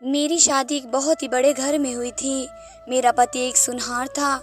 मेरी शादी एक बहुत ही बड़े घर में हुई थी। मेरा पति एक सुनहार था।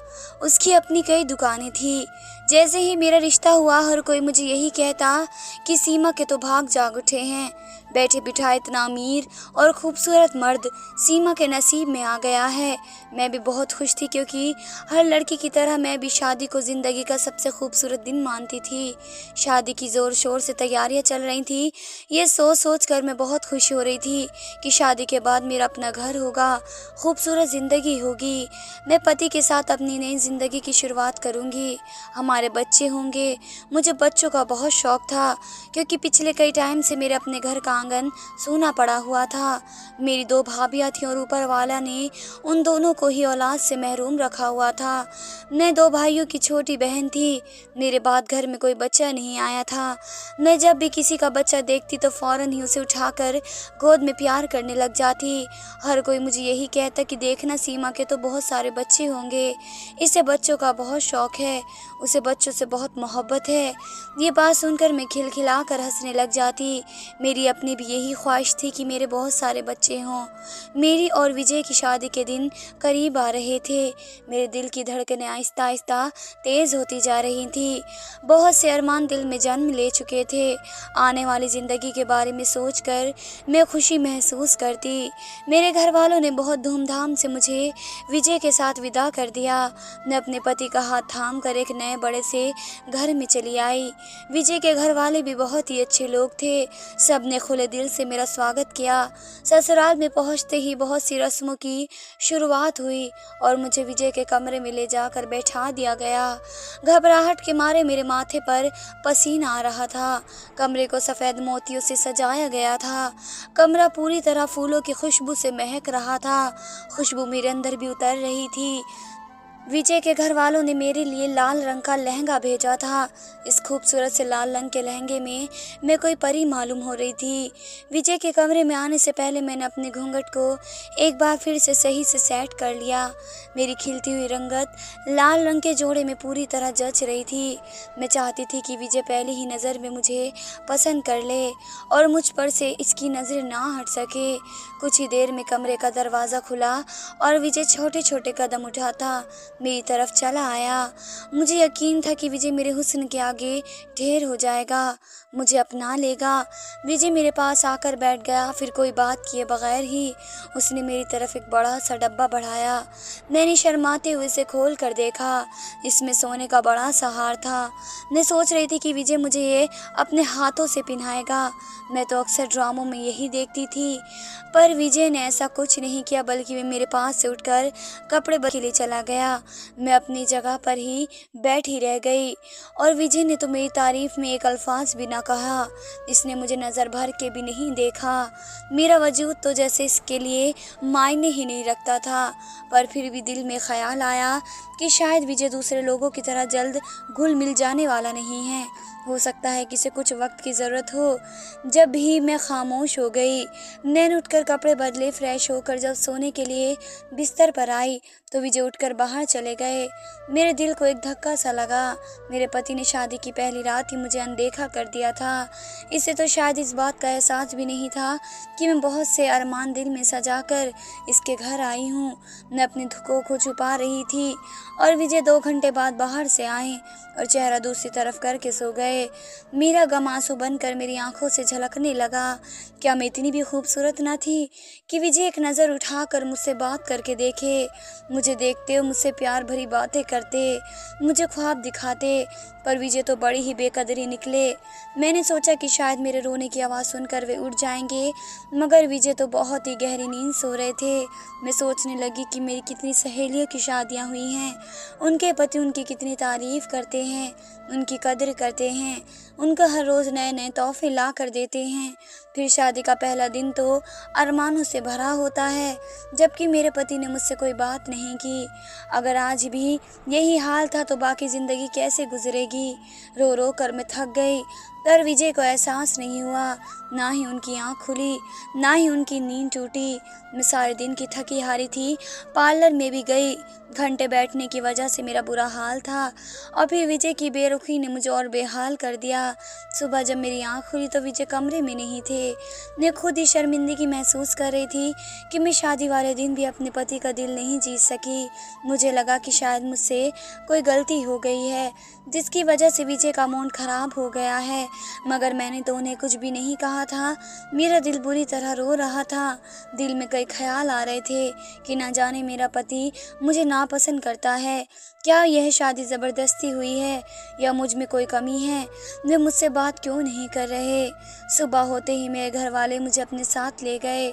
उसकी अपनी कई दुकानें थी। जैसे ही मेरा रिश्ता हुआ हर कोई मुझे यही कहता कि सीमा के तो भाग जाग उठे हैं। बैठे बिठाए इतना अमीर और खूबसूरत मर्द सीमा के नसीब में आ गया है। मैं भी बहुत खुश थी क्योंकि हर लड़की की तरह मैं भी शादी को ज़िंदगी का सबसे खूबसूरत दिन मानती थी। शादी की ज़ोर शोर से तैयारियां चल रही थी। ये सोच सोच कर मैं बहुत खुश हो रही थी कि शादी के बाद मेरा अपना घर होगा, खूबसूरत ज़िंदगी होगी। मैं पति के साथ अपनी नई ज़िंदगी की शुरुआत करूँगी। हमारे बच्चे होंगे। मुझे बच्चों का बहुत शौक़ था क्योंकि पिछले कई टाइम से मेरे अपने घर का आंगन सूना पड़ा हुआ था। मेरी 2 भाभियाँ थीं और ऊपर वाला ने उन दोनों को ही औलाद से महरूम रखा हुआ था। मैं 2 भाइयों की छोटी बहन थी। मेरे बाद घर में कोई बच्चा नहीं आया था। मैं जब भी किसी का बच्चा देखती तो फ़ौरन ही उसे उठाकर गोद में प्यार करने लग जाती। हर कोई मुझे यही कहता कि देखना सीमा के तो बहुत सारे बच्चे होंगे, इसे बच्चों का बहुत शौक़ है, उसे बच्चों से बहुत मोहब्बत है। ये बात सुनकर मैं खिलखिला कर हंसने लग जाती। मेरी अपनी भी यही ख्वाहिश थी कि मेरे बहुत सारे बच्चे हों। मेरी और विजय की शादी के दिन करीब आ रहे थे। मेरे दिल की धड़कनें आहिस्ता आहिस्ता तेज़ होती जा रही थी। बहुत से अरमान दिल में जन्म ले चुके थे। आने वाली ज़िंदगी के बारे में सोचकर मैं खुशी महसूस करती। मेरे घर वालों ने बहुत धूमधाम से मुझे विजय के साथ विदा कर दिया। मैं अपने पति का हाथ थाम कर एक नए बड़े से घर में चली आई। विजय के घर वाले भी बहुत ही अच्छे लोग थे। सब ने खुले दिल से मेरा स्वागत किया। ससुराल में पहुंचते ही बहुत सी रस्मों की शुरुआत हुई और मुझे विजय के कमरे में ले जाकर बैठा दिया गया। घबराहट के मारे मेरे माथे पर पसीना आ रहा था। कमरे को सफ़ेद मोतियों से सजाया गया था। कमरा पूरी तरह फूलों की खुशबू से महक रहा था। खुशबू मेरे अंदर भी उतर रही थी। विजय के घर वालों ने मेरे लिए लाल रंग का लहंगा भेजा था। इस खूबसूरत से लाल रंग के लहंगे में मैं कोई परी मालूम हो रही थी। विजय के कमरे में आने से पहले मैंने अपने घूंघट को एक बार फिर से सही से सेट कर लिया। मेरी खिलती हुई रंगत लाल रंग के जोड़े में पूरी तरह जच रही थी। मैं चाहती थी कि विजय पहली ही नज़र में मुझे पसंद कर ले और मुझ पर से इसकी नज़र ना हट सके। कुछ ही देर में कमरे का दरवाज़ा खुला और विजय छोटे छोटे कदम उठाता मेरी तरफ चला आया। मुझे यकीन था कि विजय मेरे हुस्न के आगे ढेर हो जाएगा, मुझे अपना लेगा। विजय मेरे पास आकर बैठ गया। फिर कोई बात किए बगैर ही उसने मेरी तरफ एक बड़ा सा डब्बा बढ़ाया। मैंने शर्माते हुए इसे खोल कर देखा। इसमें सोने का बड़ा सा हार था। मैं सोच रही थी कि विजय मुझे ये अपने हाथों से पहनाएगा। मैं तो अक्सर ड्रामों में यही देखती थी, पर विजय ने ऐसा कुछ नहीं किया, बल्कि वे मेरे पास से उठकर कपड़े बदलने के लिए चला गया। मैं अपनी जगह पर ही बैठी रह गई और विजय ने तो मेरी तारीफ में एक अल्फाज भी ना कहा। इसने मुझे नज़र भर के भी नहीं देखा। मेरा वजूद तो जैसे इसके लिए मायने ही नहीं रखता था। पर फिर भी दिल में ख्याल आया कि शायद विजय दूसरे लोगों की तरह जल्द घुल मिल जाने वाला नहीं है। हो सकता है कि इसे कुछ वक्त की ज़रूरत हो। जब भी मैं खामोश हो गई, मैंने उठकर कपड़े बदले। फ्रेश होकर जब सोने के लिए बिस्तर पर आई तो विजय उठकर बाहर चले गए। मेरे दिल को एक धक्का सा लगा। मेरे पति ने शादी की पहली रात ही मुझे अनदेखा कर दिया था। इसे तो शायद इस बात का एहसास भी नहीं था कि मैं बहुत से अरमान दिल में सजाकर इसके घर आई हूँ। मैं अपने दुखों को छुपा रही थी और विजय 2 घंटे बाद बाहर से आए और चेहरा दूसरी तरफ करके सो गए। मेरा गम आंसू बनकर मेरी आंखों से झलकने लगा। क्या मैं इतनी भी खूबसूरत न थी कि विजय एक नज़र उठाकर मुझसे बात करके देखे, मुझे देखते और मुझसे प्यार भरी बातें करते, मुझे ख्वाब दिखाते। पर विजय तो बड़ी ही बेकदरी निकले। मैंने सोचा कि शायद मेरे रोने की आवाज़ सुनकर वे उठ जाएंगे, मगर विजय तो बहुत ही गहरी नींद सो रहे थे। मैं सोचने लगी कि मेरी कितनी सहेलियों की शादियां हुई हैं, उनके पति उनकी कितनी तारीफ़ करते हैं, उनकी कदर करते हैं, उनका हर रोज़ नए नए तोहफे ला कर देते हैं। फिर शादी का पहला दिन तो अरमानों से भरा होता है, जबकि मेरे पति ने मुझसे कोई बात नहीं की। अगर आज भी यही हाल था तो बाकी ज़िंदगी कैसे गुजरेगी। रो रो कर मैं थक गई। पर विजय को एहसास नहीं हुआ। ना ही उनकी आँख खुली, ना ही उनकी नींद टूटी। मैं सारे दिन की थकी हारी थी, पार्लर में भी गई। घंटे बैठने की वजह से मेरा बुरा हाल था और फिर विजय की बेरुखी ने मुझे और बेहाल कर दिया। सुबह जब मेरी आँख खुली तो विजय कमरे में नहीं थे। मैं खुद ही शर्मिंदगी महसूस कर रही थी कि मैं शादी वाले दिन भी अपने पति का दिल नहीं जीत सकी। मुझे लगा कि शायद मुझसे कोई गलती हो गई है जिसकी वजह से विजय का मूड खराब हो गया है, मगर मैंने तो उन्हें कुछ भी नहीं कहा था। मेरा दिल बुरी तरह रो रहा था। दिल में कई ख्याल आ रहे थे कि ना जाने मेरा पति मुझे नापसंद करता है, क्या यह शादी ज़बरदस्ती हुई है या मुझ में कोई कमी है, वे मुझसे बात क्यों नहीं कर रहे। सुबह होते ही मेरे घर वाले मुझे अपने साथ ले गए।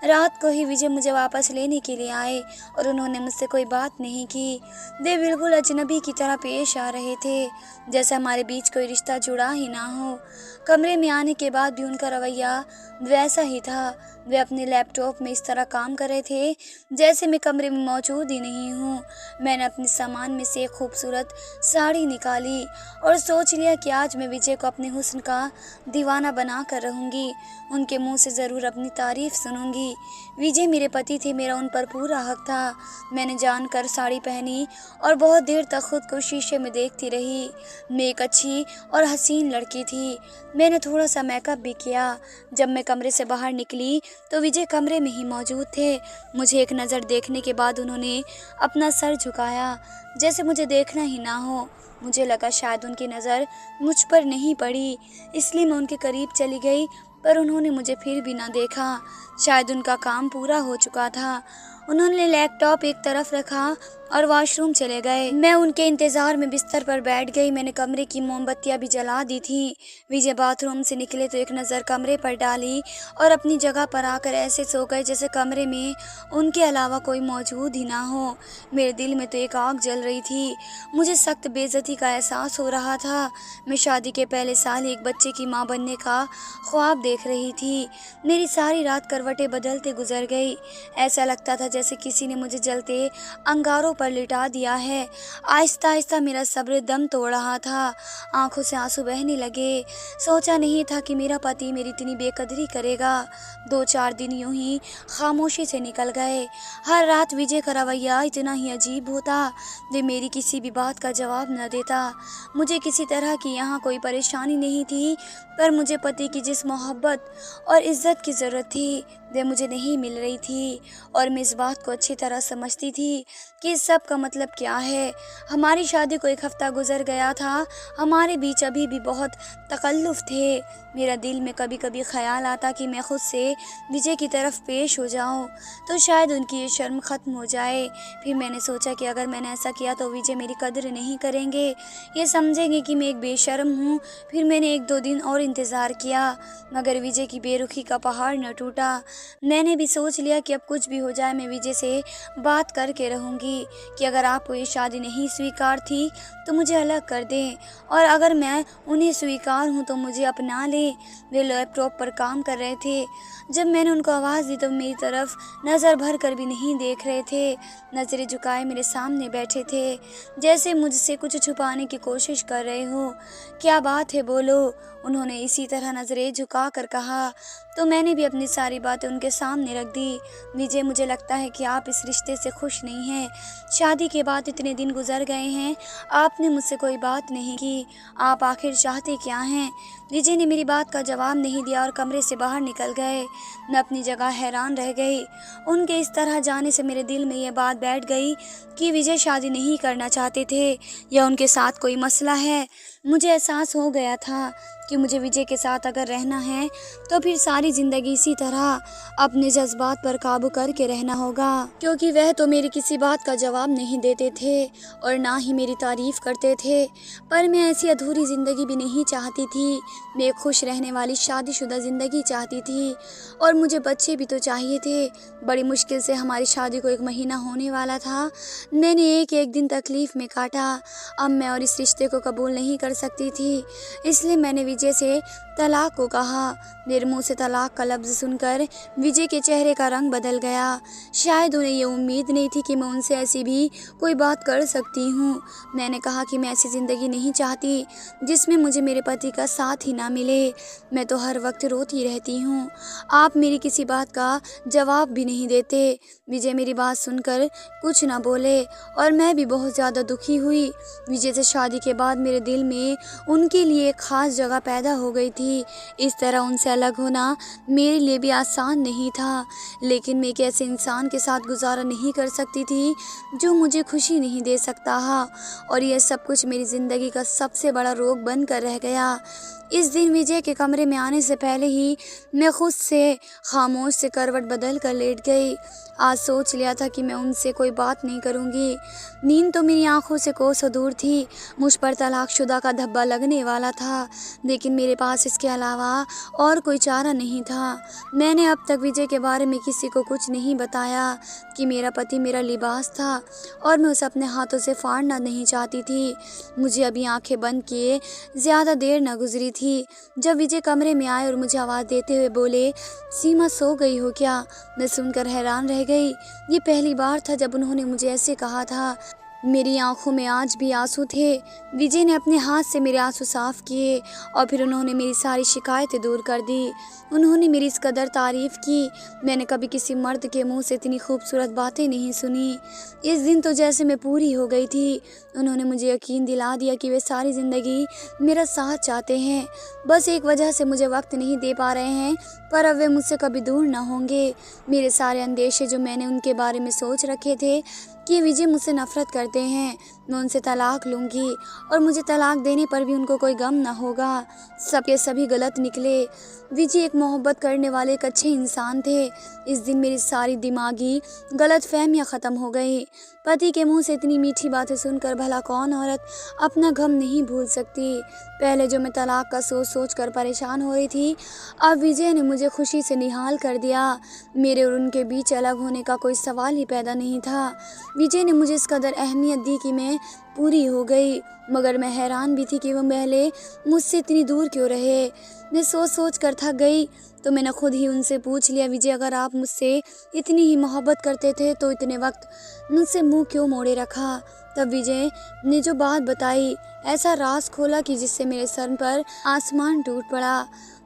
रात को ही विजय मुझे वापस लेने के लिए आए और उन्होंने मुझसे कोई बात नहीं की। वे बिल्कुल अजनबी की तरह पेश आ रहे थे, जैसे हमारे बीच कोई रिश्ता जुड़ा ही ना हो। कमरे में आने के बाद भी उनका रवैया वैसा ही था। वे अपने लैपटॉप में इस तरह काम कर रहे थे जैसे मैं कमरे में मौजूद ही नहीं हूँ। मैंने अपने सामान में से एक खूबसूरत साड़ी निकाली और सोच लिया कि आज मैं विजय को अपने हुस्न का दीवाना बना कर रहूँगी। उनके मुंह से ज़रूर अपनी तारीफ़ सुनूंगी। विजय मेरे पति थे, मेरा उन पर पूरा हक था। मैंने जानकर साड़ी पहनी और बहुत देर तक खुद को शीशे में देखती रही। मैं एक अच्छी और हसीन लड़की थी। मैंने थोड़ा सा मेकअप भी किया। जब मैं कमरे से बाहर निकली तो विजय कमरे में ही मौजूद थे। मुझे एक नज़र देखने के बाद उन्होंने अपना सर झुकाया जैसे मुझे देखना ही ना हो। मुझे लगा शायद उनकी नज़र मुझ पर नहीं पड़ी, इसलिए मैं उनके करीब चली गई, पर उन्होंने मुझे फिर भी ना देखा। शायद उनका काम पूरा हो चुका था। उन्होंने लैपटॉप एक तरफ रखा और वॉशरूम चले गए। मैं उनके इंतज़ार में बिस्तर पर बैठ गई। मैंने कमरे की मोमबत्तियां भी जला दी थी। विजय बाथरूम से निकले तो एक नज़र कमरे पर डाली और अपनी जगह पर आकर ऐसे सो गए जैसे कमरे में उनके अलावा कोई मौजूद ही ना हो। मेरे दिल में तो एक आग जल रही थी। मुझे सख्त बेइज्जती का एहसास हो रहा था। मैं शादी के पहले साल एक बच्चे की माँ बनने का ख्वाब देख रही थी। मेरी सारी रात करवटें बदलते गुजर गई। ऐसा लगता था जैसे किसी ने मुझे जलते अंगारों पर लिटा दिया है। आहिस्ता आहिस्ता मेरा सब्र दम तोड़ रहा था। आंखों से आंसू बहने लगे। सोचा नहीं था कि मेरा पति मेरी इतनी बेकदरी करेगा। 2-4 दिन यूं ही खामोशी से निकल गए। हर रात विजय का रवैया इतना ही अजीब होता। वे मेरी किसी भी बात का जवाब न देता। मुझे किसी तरह की यहाँ कोई परेशानी नहीं थी, पर मुझे पति की जिस मोहब्बत और इज्जत की ज़रूरत थी वे मुझे नहीं मिल रही थी। और मैं इस बात को अच्छी तरह समझती थी कि इस सब का मतलब क्या है। हमारी शादी को 1 हफ्ता गुजर गया था। हमारे बीच अभी भी बहुत तकल्लुफ़ थे। मेरा दिल में कभी कभी ख्याल आता कि मैं खुद से विजय की तरफ पेश हो जाऊं तो शायद उनकी ये शर्म ख़त्म हो जाए। फिर मैंने सोचा कि अगर मैंने ऐसा किया तो विजय मेरी कदर नहीं करेंगे, ये समझेंगे कि मैं एक बेशर्म हूँ। फिर मैंने 1-2 दिन और इंतज़ार किया, मगर विजय की बेरुखी का पहाड़ न टूटा। मैंने भी सोच लिया कि अब कुछ भी हो जाए मैं विजय से बात करके रहूँगी कि अगर आपको ये शादी नहीं स्वीकार थी तो मुझे अलग कर दें, और अगर मैं उन्हें स्वीकार हूँ तो मुझे अपना लें। वे लैपटॉप पर काम कर रहे थे। जब मैंने उनको आवाज़ दी तो मेरी तरफ नज़र भर कर भी नहीं देख रहे थे। नज़रें झुकाए मेरे सामने बैठे थे, जैसे मुझसे कुछ छुपाने की कोशिश कर रहे हो। क्या बात है, बोलो, उन्होंने इसी तरह नज़रें झुका कर कहा। तो मैंने भी अपनी सारी बातें उनके सामने रख दी। विजय, मुझे लगता है कि आप इस रिश्ते से खुश नहीं हैं। शादी के बाद इतने दिन गुजर गए हैं, आपने मुझसे कोई बात नहीं की। आप आखिर चाहते क्या हैं? विजय ने मेरी बात का जवाब नहीं दिया और कमरे से बाहर निकल गए। मैं अपनी जगह हैरान रह गई। उनके इस तरह जाने से मेरे दिल में यह बात बैठ गई कि विजय शादी नहीं करना चाहते थे या उनके साथ कोई मसला है। मुझे एहसास हो गया था कि मुझे विजय के साथ अगर रहना है तो फिर सारी ज़िंदगी इसी तरह अपने जज्बात पर काबू करके रहना होगा, क्योंकि वह तो मेरी किसी बात का जवाब नहीं देते थे और ना ही मेरी तारीफ़ करते थे। पर मैं ऐसी अधूरी ज़िंदगी भी नहीं चाहती थी। मैं एक खुश रहने वाली शादीशुदा ज़िंदगी चाहती थी और मुझे बच्चे भी तो चाहिए थे। बड़ी मुश्किल से हमारी शादी को 1 महीना होने वाला था। मैंने एक दिन तकलीफ़ में काटा। अब मैं और इस रिश्ते को कबूल नहीं कर सकती थी, इसलिए मैंने विजय से तलाक को कहा। मेरे मुंह से तलाक का लफ्ज़ सुनकर विजय के चेहरे का रंग बदल गया। शायद उन्हें ये उम्मीद नहीं थी कि मैं उनसे ऐसी भी कोई बात कर सकती हूँ। मैंने कहा कि मैं ऐसी ज़िंदगी नहीं चाहती जिसमें मुझे मेरे पति का साथ ही ना मिले। मैं तो हर वक्त रोती रहती हूँ, आप मेरी किसी बात का जवाब भी नहीं देते। विजय मेरी बात सुनकर कुछ ना बोले और मैं भी बहुत ज़्यादा दुखी हुई। विजय से शादी के बाद मेरे दिल में उनके लिए एक ख़ास जगह पैदा हो गई थी। इस तरह उनसे अलग होना मेरे लिए भी आसान नहीं था, लेकिन मैं एक ऐसे इंसान के साथ गुजारा नहीं कर सकती थी जो मुझे खुशी नहीं दे सकता था, और यह सब कुछ मेरी ज़िंदगी का सबसे बड़ा रोग बनकर रह गया। इस दिन विजय के कमरे में आने से पहले ही मैं खुद से खामोश से करवट बदल कर लेट गई। आज सोच लिया था कि मैं उनसे कोई बात नहीं करूँगी। नींद तो मेरी आंखों से कोसों दूर थी। मुझ पर तलाकशुदा का धब्बा लगने वाला था, लेकिन मेरे पास इसके अलावा और कोई चारा नहीं था। मैंने अब तक विजय के बारे में किसी को कुछ नहीं बताया कि मेरा पति मेरा लिबास था और मैं उसे अपने हाथों से फाड़ना नहीं चाहती थी। मुझे अभी आंखें बंद किए ज़्यादा देर न गुजरी थी जब विजय कमरे में आए और मुझे आवाज़ देते हुए बोले, सीमा सो गई हो क्या? मैं सुनकर हैरान रह गई। ये पहली बार था जब उन्होंने मुझे ऐसे कहा था। मेरी आंखों में आज भी आंसू थे। विजय ने अपने हाथ से मेरे आंसू साफ किए और फिर उन्होंने मेरी सारी शिकायतें दूर कर दी। उन्होंने मेरी इस कदर तारीफ़ की, मैंने कभी किसी मर्द के मुंह से इतनी खूबसूरत बातें नहीं सुनी। इस दिन तो जैसे मैं पूरी हो गई थी। उन्होंने मुझे यकीन दिला दिया कि वे सारी ज़िंदगी मेरा साथ चाहते हैं, बस एक वजह से मुझे वक्त नहीं दे पा रहे हैं, पर अब वे मुझसे कभी दूर ना होंगे। मेरे सारे अंदेशे जो मैंने उनके बारे में सोच रखे थे कि विजय मुझसे नफ़रत करते हैं, मैं उनसे तलाक लूँगी और मुझे तलाक देने पर भी उनको कोई गम ना होगा, सब के सभी गलत निकले। विजय एक मोहब्बत करने वाले एक अच्छे इंसान थे। इस दिन मेरी सारी दिमागी गलतफहमियाँ ख़त्म हो गई। पति के मुंह से इतनी मीठी बातें सुनकर भला कौन औरत अपना गम नहीं भूल सकती। पहले जो मैं तलाक का सोच सोच कर परेशान हो रही थी, अब विजय ने मुझे खुशी से निहाल कर दिया। मेरे और उनके बीच अलग होने का कोई सवाल ही पैदा नहीं था। विजय ने मुझे इस कदर अहमियत दी कि मैं पूरी हो गई, मगर मैं हैरान भी थी कि वो पहले मुझसे इतनी दूर क्यों रहे। मैं सोच सोच कर थक गई तो मैंने खुद ही उनसे पूछ लिया, विजय अगर आप मुझसे इतनी ही मोहब्बत करते थे तो इतने वक्त मुझसे मुंह क्यों मोड़े रखा? तब विजय ने जो बात बताई, ऐसा राज खोला कि जिससे मेरे सर पर आसमान टूट पड़ा।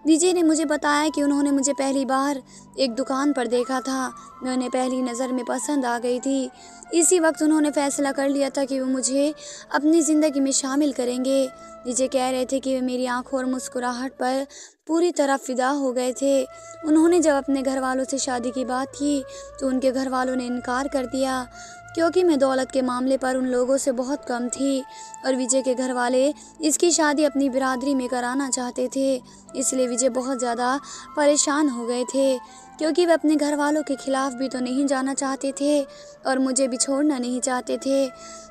विजय ने मुझे बताया कि उन्होंने मुझे पहली बार एक दुकान पर देखा था। मैं उन्हें पहली नज़र में पसंद आ गई थी। इसी वक्त उन्होंने फैसला कर लिया था कि वो मुझे अपनी ज़िंदगी में शामिल करेंगे। विजय कह रहे थे कि वे मेरी आंखों और मुस्कुराहट पर पूरी तरह फिदा हो गए थे। उन्होंने जब अपने घर वालों से शादी की बात की तो उनके घर वालों ने इनकार कर दिया, क्योंकि मैं दौलत के मामले पर उन लोगों से बहुत कम थी और विजय के घर वाले इसकी शादी अपनी बिरादरी में कराना चाहते थे। इसलिए विजय बहुत ज़्यादा परेशान हो गए थे, क्योंकि वे अपने घर वालों के खिलाफ भी तो नहीं जाना चाहते थे और मुझे भी छोड़ना नहीं चाहते थे।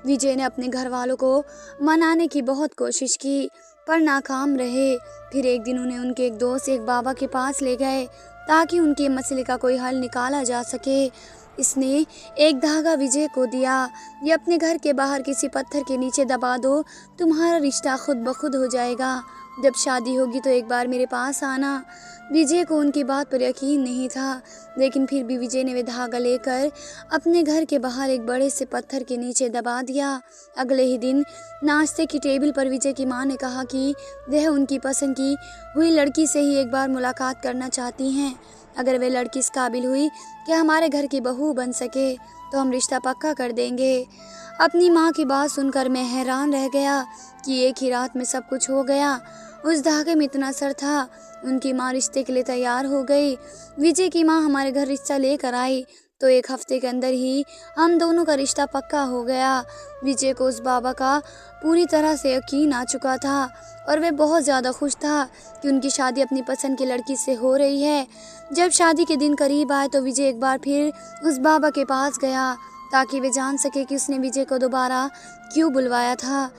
विजय ने अपने घर वालों को मनाने की बहुत कोशिश की पर नाकाम रहे। फिर एक दिन उन्हें उनके एक दोस्त एक बाबा के पास ले गए ताकि उनके मसले का कोई हल निकाला जा सके। इसने एक धागा विजय को दिया, ये अपने घर के बाहर किसी पत्थर के नीचे दबा दो, तुम्हारा रिश्ता खुद ब खुद हो जाएगा। जब शादी होगी तो एक बार मेरे पास आना। विजय को उनकी बात पर यकीन नहीं था, लेकिन फिर भी विजय ने वे धागा लेकर अपने घर के बाहर एक बड़े से पत्थर के नीचे दबा दिया। अगले ही दिन नाश्ते की टेबल पर विजय की मां ने कहा कि वह उनकी पसंद की हुई लड़की से ही एक बार मुलाकात करना चाहती हैं। अगर वे लड़की इस काबिल हुई कि हमारे घर की बहू बन सके तो हम रिश्ता पक्का कर देंगे। अपनी माँ की बात सुनकर मैं हैरान रह गया कि एक ही रात में सब कुछ हो गया। उस धागे में इतना असर था। उनकी माँ रिश्ते के लिए तैयार हो गई। विजय की माँ हमारे घर रिश्ता लेकर आई तो एक हफ्ते के अंदर ही हम दोनों का रिश्ता पक्का हो गया। विजय को उस बाबा का पूरी तरह से यकीन आ चुका था और वह बहुत ज़्यादा खुश था कि उनकी शादी अपनी पसंद की लड़की से हो रही है। जब शादी के दिन करीब आए तो विजय एक बार फिर उस बाबा के पास गया ताकि वे जान सके कि उसने विजय को दोबारा क्यों बुलवाया था।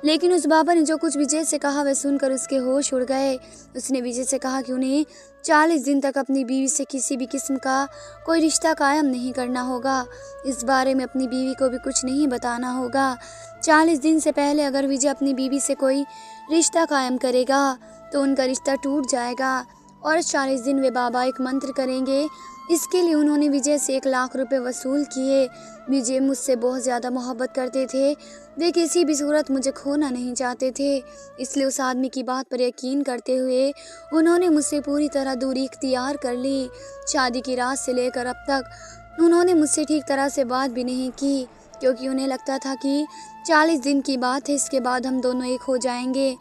लेकिन उस बाबा ने जो कुछ विजय से कहा वह सुनकर उसके होश उड़ गए। उसने विजय से कहा कि उन्हें 40 दिन तक अपनी बीवी से किसी भी किस्म का कोई रिश्ता कायम नहीं करना होगा। इस बारे में अपनी बीवी को भी कुछ नहीं बताना होगा। 40 दिन से पहले अगर विजय अपनी बीवी से कोई रिश्ता कायम करेगा तो उनका रिश्ता टूट जाएगा और 40 दिन वे बाबा एक मंत्र करेंगे। इसके लिए उन्होंने विजय से 1 लाख रुपए वसूल किए। विजय मुझसे बहुत ज़्यादा मोहब्बत करते थे। वे किसी भी सूरत मुझे खोना नहीं चाहते थे। इसलिए उस आदमी की बात पर यकीन करते हुए उन्होंने मुझसे पूरी तरह दूरी इख्तियार कर ली। शादी की रात से लेकर अब तक उन्होंने मुझसे ठीक तरह से बात भी नहीं की, क्योंकि उन्हें लगता था कि 40 दिन की बात है, इसके बाद हम दोनों एक हो जाएंगे।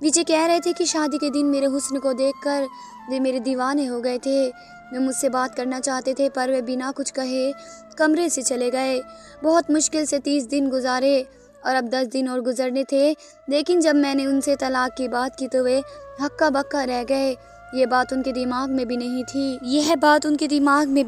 विजय कह रहे थे कि शादी के दिन मेरे हुस्न को देखकर वे मेरे दीवाने हो गए थे। वे मुझसे बात करना चाहते थे पर वे बिना कुछ कहे कमरे से चले गए। बहुत मुश्किल से 30 दिन गुजारे और अब 10 दिन और गुजरने थे। लेकिन जब मैंने उनसे तलाक की बात की तो वे हक्का बक्का रह गए। यह बात उनके दिमाग में भी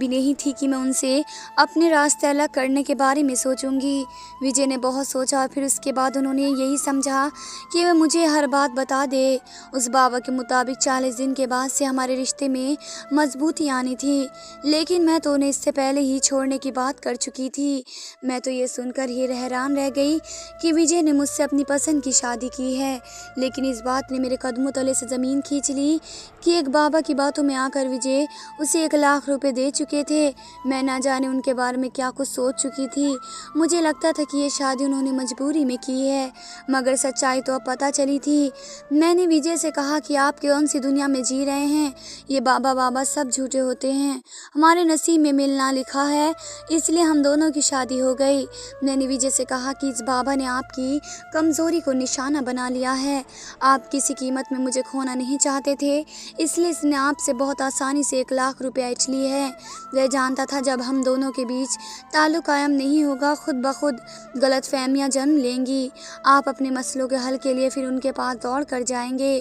नहीं थी कि मैं उनसे अपने रास्ते अलग करने के बारे में सोचूंगी। विजय ने बहुत सोचा और फिर उसके बाद उन्होंने यही समझा कि वह मुझे हर बात बता दे। उस बाबा के मुताबिक 40 दिन के बाद से हमारे रिश्ते में मजबूती आनी थी, लेकिन मैं तो उन्हें इससे पहले ही छोड़ने की बात कर चुकी थी। मैं तो ये सुनकर ही हैरान रह गई कि विजय ने मुझसे अपनी पसंद की शादी की है। लेकिन इस बात ने मेरे कदमों तले से ज़मीन खींच ली कि एक बाबा की बातों में आकर विजय उसे 1 लाख रुपए दे चुके थे। मैं ना जाने उनके बारे में क्या कुछ सोच चुकी थी। मुझे लगता था कि ये शादी उन्होंने मजबूरी में की है, मगर सच्चाई तो अब पता चली थी। मैंने विजय से कहा कि आप कौन सी दुनिया में जी रहे हैं, ये बाबा बाबा सब झूठे होते हैं। हमारे नसीब में मिलना लिखा है, इसलिए हम दोनों की शादी हो गई। मैंने विजय से कहा कि इस बाबा ने आपकी कमज़ोरी को निशाना बना लिया है। आप किसी कीमत में मुझे खोना नहीं चाहते थे, इसलिए इसने आपसे बहुत आसानी से 1 लाख रुपए ऐंठ लिए हैं। वह जानता था जब हम दोनों के बीच ताल्लुक कायम नहीं होगा, खुद ब खुद गलतफहमियां जन्म लेंगी। आप अपने मसलों के हल के लिए फिर उनके पास दौड़ कर जाएंगे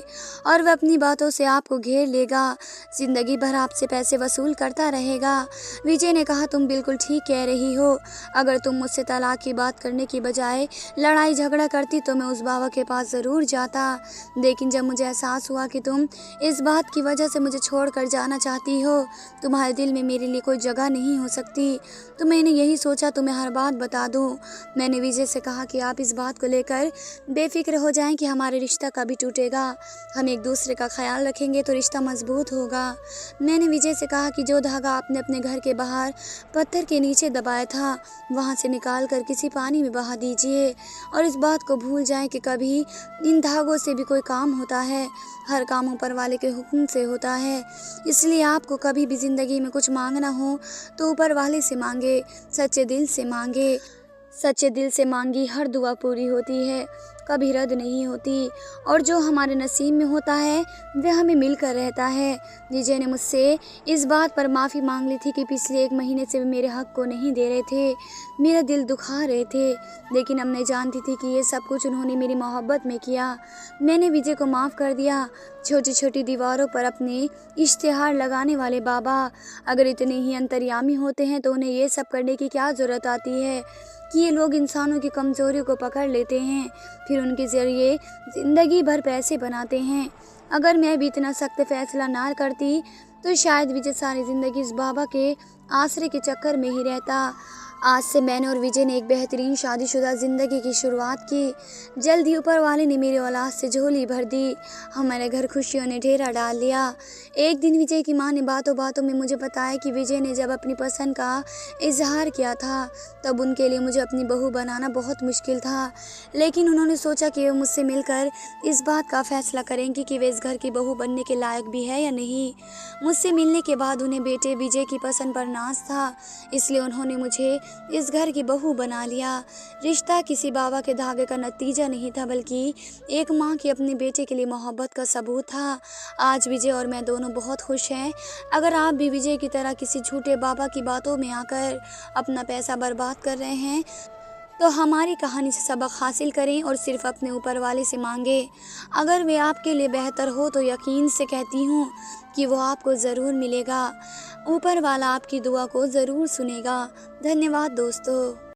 और वह अपनी बातों से आपको घेर लेगा, ज़िंदगी भर आपसे पैसे वसूल करता रहेगा। विजय ने कहा, तुम बिल्कुल ठीक कह रही हो। अगर तुम मुझसे तलाक की बात करने की बजाय लड़ाई झगड़ा करती तो मैं उस बाबा के पास ज़रूर जाता। लेकिन जब मुझे एहसास हुआ कि तुम इस बात की वजह से मुझे छोड़कर जाना चाहती हो, तुम्हारे दिल में मेरे लिए कोई जगह नहीं हो सकती, तो मैंने यही सोचा तुम्हें हर बात बता दूं। मैंने विजय से कहा कि आप इस बात को लेकर बेफिक्र हो जाएं कि हमारे रिश्ता कभी टूटेगा। हम एक दूसरे का ख्याल रखेंगे तो रिश्ता मजबूत होगा। मैंने विजय से कहा कि जो धागा आपने अपने घर के बाहर पत्थर के नीचे दबाया था, वहाँ से निकाल कर किसी पानी में बहा दीजिए और इस बात को भूल जाएं कि कभी इन धागों से भी कोई काम होता है। हर काम ऊपर वाले के हुक्म से होता है। इसलिए आपको कभी भी ज़िंदगी में कुछ मांगना हो तो ऊपर वाले से मांगे, सच्चे दिल से मांगे। सच्चे दिल से मांगी हर दुआ पूरी होती है, कभी रद्द नहीं होती, और जो हमारे नसीब में होता है वह हमें मिलकर रहता है। विजय ने मुझसे इस बात पर माफ़ी मांग ली थी कि पिछले 1 महीने से वे मेरे हक को नहीं दे रहे थे, मेरा दिल दुखा रहे थे। लेकिन अब मैं जानती थी कि ये सब कुछ उन्होंने मेरी मोहब्बत में किया। मैंने विजय को माफ़ कर दिया। छोटी छोटी दीवारों पर अपने इश्तिहार लगाने वाले बाबा अगर इतने ही अंतर्यामी होते हैं तो उन्हें ये सब करने की क्या ज़रूरत आती है कि ये लोग इंसानों की कमज़ोरियों को पकड़ लेते हैं, फिर उनके ज़रिए ज़िंदगी भर पैसे बनाते हैं। अगर मैं भी इतना सख्त फैसला ना करती तो शायद विजय सारी ज़िंदगी इस बाबा के आसरे के चक्कर में ही रहता। आज से मैंने और विजय ने एक बेहतरीन शादीशुदा ज़िंदगी की शुरुआत की। जल्द ही ऊपर वाले ने मेरे औलाद से झोली भर दी। हमारे घर खुशियों ने ढेरा डाल लिया। एक दिन विजय की माँ ने बातों बातों में मुझे बताया कि विजय ने जब अपनी पसंद का इजहार किया था तब उनके लिए मुझे अपनी बहू बनाना बहुत मुश्किल था, लेकिन उन्होंने सोचा कि वे मुझसे मिलकर इस बात का फैसला करेंगी कि वे इस घर की बहू बनने के लायक भी है या नहीं। मुझसे मिलने के बाद उन्हें बेटे विजय की पसंद पर नाज था, इसलिए उन्होंने मुझे इस घर की बहू बना लिया। रिश्ता किसी बाबा के धागे का नतीजा नहीं था, बल्कि एक माँ की अपने बेटे के लिए मोहब्बत का सबूत था। आज विजय और मैं दोनों बहुत खुश हैं। अगर आप भी विजय की तरह किसी झूठे बाबा की बातों में आकर अपना पैसा बर्बाद कर रहे हैं तो हमारी कहानी से सबक हासिल करें और सिर्फ अपने ऊपर वाले से मांगे। अगर वे आपके लिए बेहतर हो तो यकीन से कहती हूँ कि वो आपको ज़रूर मिलेगा। ऊपर वाला आपकी दुआ को ज़रूर सुनेगा। धन्यवाद दोस्तों।